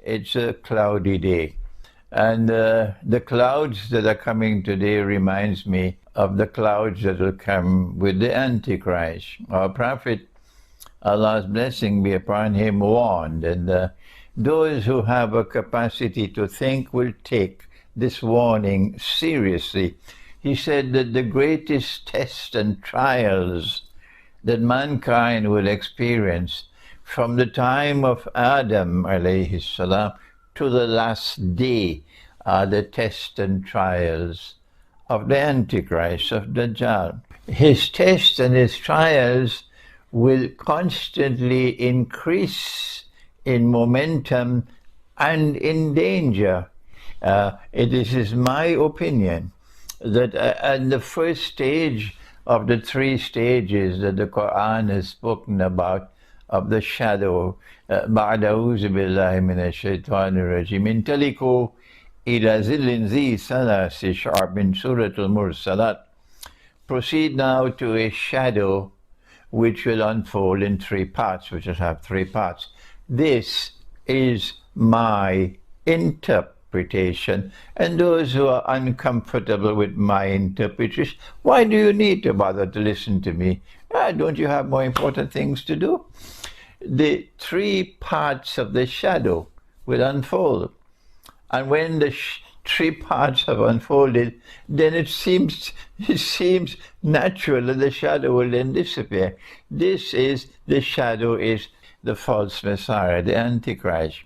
It's a cloudy day. And the clouds that are coming today reminds me of the clouds that will come with the Antichrist. Our prophet, Allah's blessing be upon him, warned, and those who have a capacity to think will take this warning seriously. He said that the greatest tests and trials that mankind will experience from the time of Adam alayhi salam to the last day are the tests and trials of the Antichrist, of Dajjal. His tests and his trials will constantly increase in momentum and in danger. It is my opinion that at the first stage of the three stages that the Quran has spoken about, of the shadow, بعد أعوذ بالله من الشيطان الرجيم انطلقوا إلى ظل ذي ثلاث شعب سورة المرسلات. Proceed now to a shadow which will unfold in three parts, which will have three parts. This is my interpretation, and those who are uncomfortable with my interpretation, why do you need to bother to listen to me? Don't you have more important things to do? The three parts of the shadow will unfold, and when the three parts have unfolded, then it seems natural that the shadow will then disappear. The shadow is the false Messiah, the Antichrist.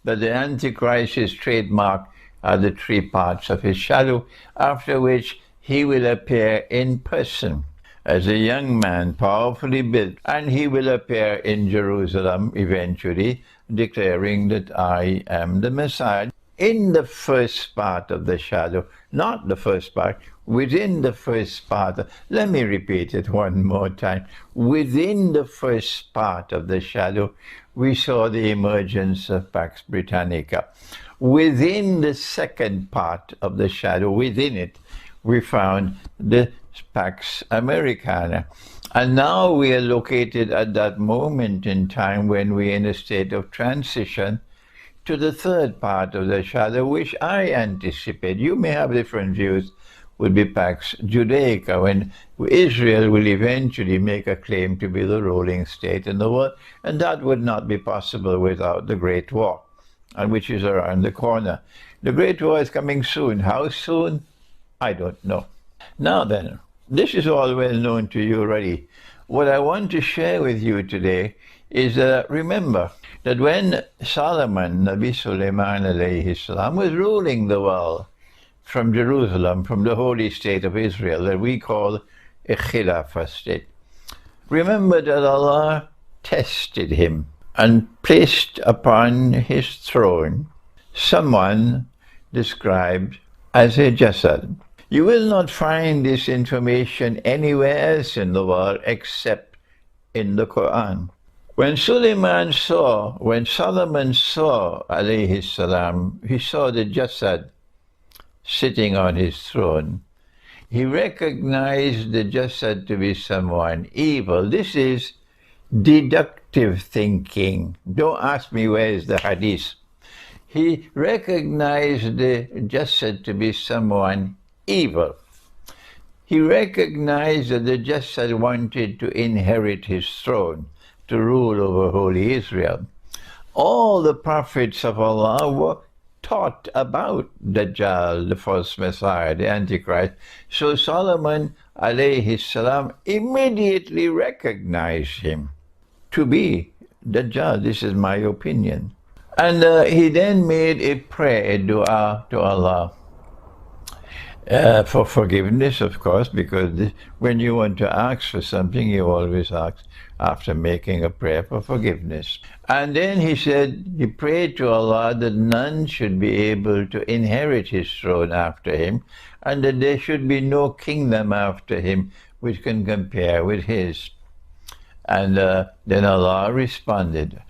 But the Antichrist's trademark are the three parts of his shadow, after which he will appear in person as a young man, powerfully built, and he will appear in Jerusalem eventually, declaring that I am the Messiah. In the first part of the shadow, not the first part, within the first part, let me repeat it one more time. Within the first part of the shadow, we saw the emergence of Pax Britannica. Within the second part of the shadow, within it, we found the Pax Americana. And now we are located at that moment in time when we are in a state of transition to the third part of the shadow, which I anticipate, you may have different views, would be Pax Judaica, when Israel will eventually make a claim to be the ruling state in the world, and that would not be possible without the Great War, and which is around the corner. The Great War is coming soon. How soon? I don't know. Now then, this is all well known to you already. What I want to share with you today is remember that when Solomon, Nabi Sulaiman alayhi salam, was ruling the world from Jerusalem, from the holy state of Israel that we call a Khilafah state, remember that Allah tested him and placed upon his throne someone described as a Jasad. You will not find this information anywhere else in the world except in the Quran. When Solomon saw, alayhi salam, he saw the Jasad sitting on his throne, he recognized the Jasad to be someone evil. This is deductive thinking. Don't ask me where is the hadith. He recognized the Jasad to be someone evil. He recognized that the Jasad wanted to inherit his throne, to rule over holy Israel. All the prophets of Allah were taught about Dajjal, the false Messiah, the Antichrist. So Solomon alayhi salam immediately recognized him to be Dajjal. This is my opinion. And he then made a prayer, a dua to Allah for forgiveness, of course, because when you want to ask for something, you always ask after making a prayer for forgiveness. And then he said, he prayed to Allah that none should be able to inherit his throne after him, and that there should be no kingdom after him which can compare with his. And then Allah responded.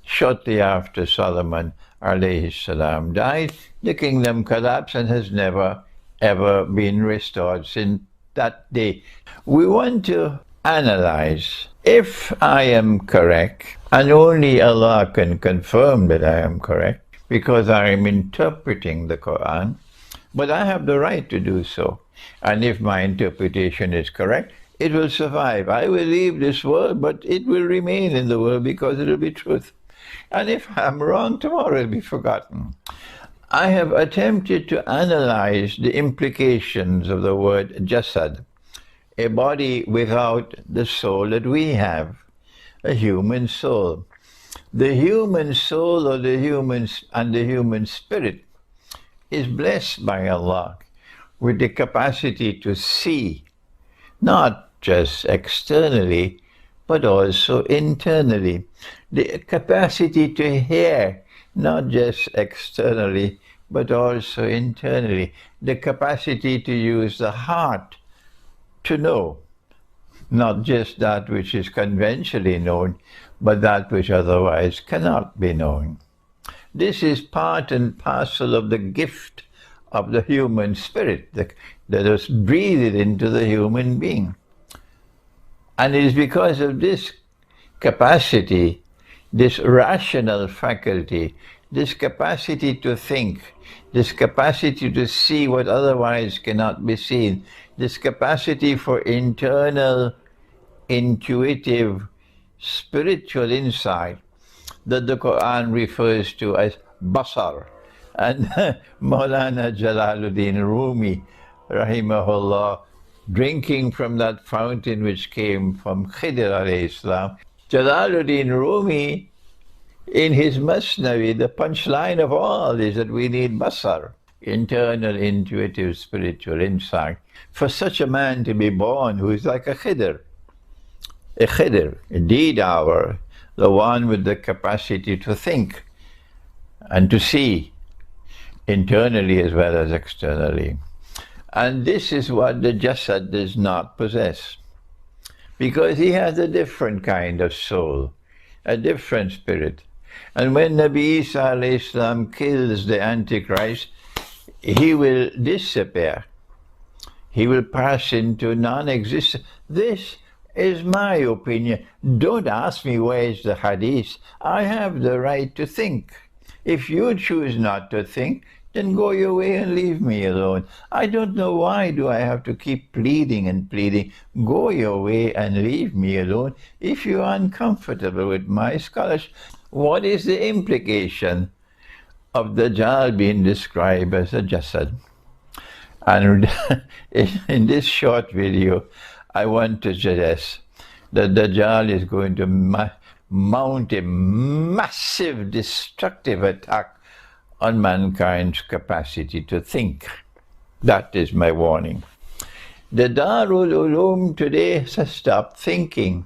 Shortly after Solomon alayhi salam died, the kingdom collapsed and has never ever been restored since that day. We want to analyze if I am correct, and only Allah can confirm that I am correct, because I am interpreting the Quran, but I have the right to do so. And if my interpretation is correct, it will survive. I will leave this world, but it will remain in the world because it will be truth. And if I'm wrong, tomorrow it will be forgotten. I have attempted to analyze the implications of the word jasad, a body without the soul that we have, a human soul. The human soul or the human spirit is blessed by Allah with the capacity to see, not just externally, but also internally. The capacity to hear, not just externally, but also internally. The capacity to use the heart to know, not just that which is conventionally known, but that which otherwise cannot be known. This is part and parcel of the gift of the human spirit that is breathed into the human being. And it is because of this capacity, this rational faculty, this capacity to think, this capacity to see what otherwise cannot be seen, this capacity for internal, intuitive, spiritual insight that the Quran refers to as basar. And Maulana Jalaluddin Rumi, rahimahullah, drinking from that fountain which came from Khidr alayhi salam, Jalaluddin Rumi, in his Masnavi, the punchline of all is that we need basar, internal, intuitive, spiritual insight, for such a man to be born who is like a Khidr, indeed the one with the capacity to think and to see, internally as well as externally. And this is what the jasad does not possess, because he has a different kind of soul, a different spirit. And when Nabi Isa alayhi salam kills the Antichrist, he will disappear. He will pass into non-existence. This is my opinion. Don't ask me where is the hadith. I have the right to think. If you choose not to think, then go your way and leave me alone. I don't know why do I have to keep pleading and pleading. Go your way and leave me alone if you're uncomfortable with my scholarship. What is the implication of Dajjal being described as a jasad? And in this short video, I want to suggest that Dajjal is going to mount a massive destructive attack on mankind's capacity to think. That is my warning. The Darul Uloom today has stopped thinking.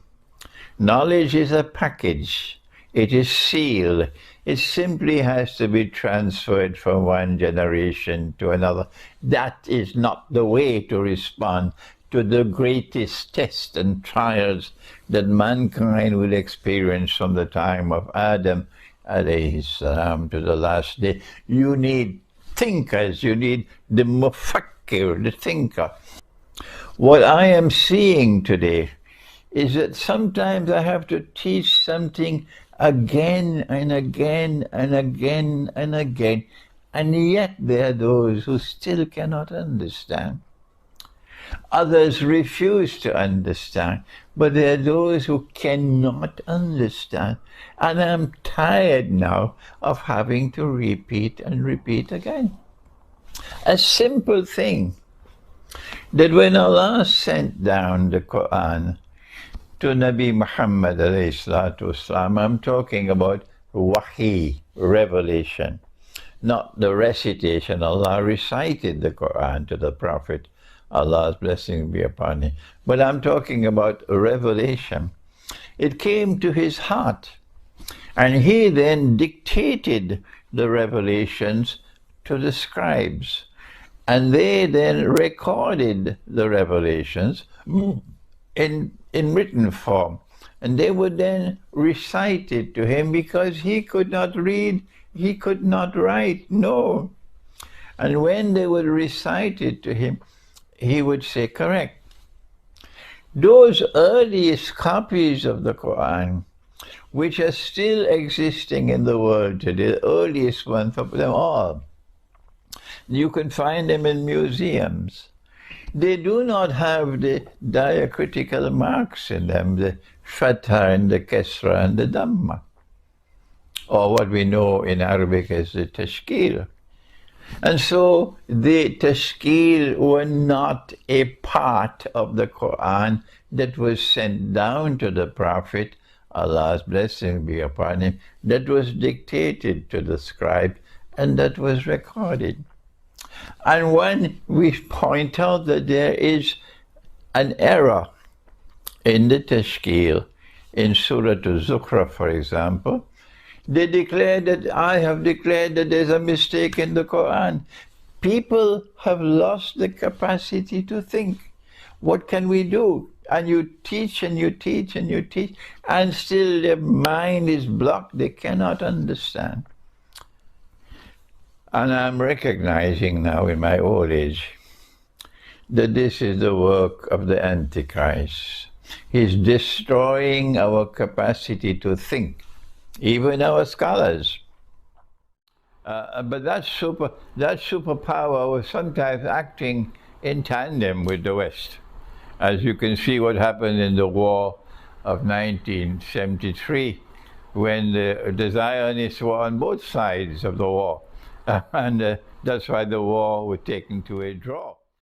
Knowledge is a package. It is sealed. It simply has to be transferred from one generation to another. That is not the way to respond to the greatest tests and trials that mankind will experience from the time of Adam alayhi salam to the last day. You need thinkers, you need the mufakkir, the thinker. What I am seeing today is that sometimes I have to teach something again and again and again and again, and yet there are those who still cannot understand. Others refuse to understand, but there are those who cannot understand. And I'm tired now of having to repeat and repeat again. A simple thing, that when Allah sent down the Quran to Nabi Muhammad alayhi salatu wasalam, I'm talking about wahi, revelation, not the recitation. Allah recited the Quran to the Prophet, Allah's blessing be upon him. But I'm talking about revelation. It came to his heart, and he then dictated the revelations to the scribes, and they then recorded the revelations in written form, and they would then recite it to him because he could not read, he could not write, no. And when they would recite it to him, he would say, correct. Those earliest copies of the Quran which are still existing in the world today, the earliest ones of them all. You can find them in museums. They do not have the diacritical marks in them, the fatha and the kesra and the dhamma, or what we know in Arabic as the tashkil. And so the tashkil were not a part of the Quran that was sent down to the Prophet, Allah's blessing be upon him, that was dictated to the scribe and that was recorded. And when we point out that there is an error in the tashkil, in Sūrat al-Zukhruf, for example, they declare that I have declared that there's a mistake in the Quran. People have lost the capacity to think. What can we do? And you teach and you teach and you teach, and still their mind is blocked. They cannot understand. And I'm recognizing now in my old age that this is the work of the Antichrist. He's destroying our capacity to think, even our scholars. But that superpower was sometimes acting in tandem with the West. As you can see what happened in the war of 1973, when the Zionists were on both sides of the war. And that's why the war was taken to a draw.